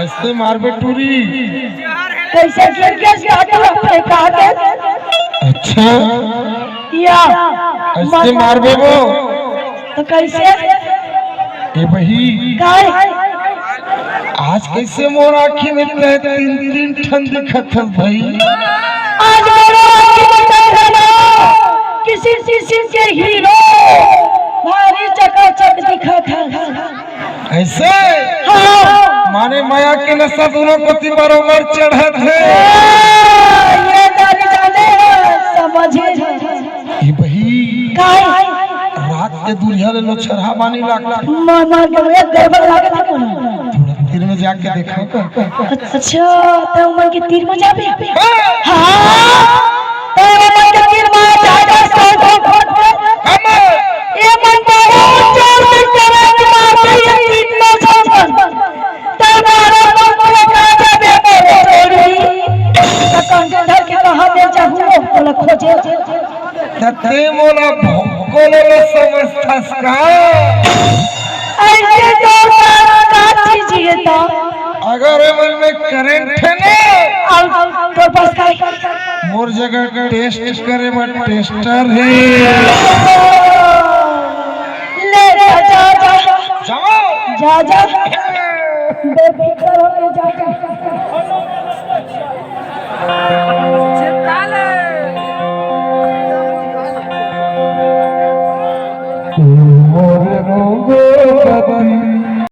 ऐसे मारबे टूरी कैसे अच्छा या ऐसे मारबे वो तो कैसे ए बही आज कैसे मोर आँखी में तय तीन तीन ठन दिखत है भाई। आज मेरा आँखी में तय है किसी किसी के हीरो भारी चकाचक दिखत है ऐसे हाँ माने माया के नशा दोनों पति बरोबर चढ़त है। ये जाने जाने समझे ए बही रात के दुल्हा ले लो छरहा बानी लागला मामा के गड़बड़ लागत है थोड़ा तीर में जाके देखा अच्छा तो मन के तीर में जाबे हां तो मन के तीर में जाके सौ हम ये मन बहुत जोर से करंट मारते है तीर में छन तुम्हारा मन को लगा दे छोड़ी तो कंधे धर के कहा दे चाहूं मोला खोजे तते मोला भोकोलो समझतास का ऐसे तो का चीज है तो अगर मन में करंट है ना और तो पास का मोर जगह टेस्ट करे बट टेस्टर है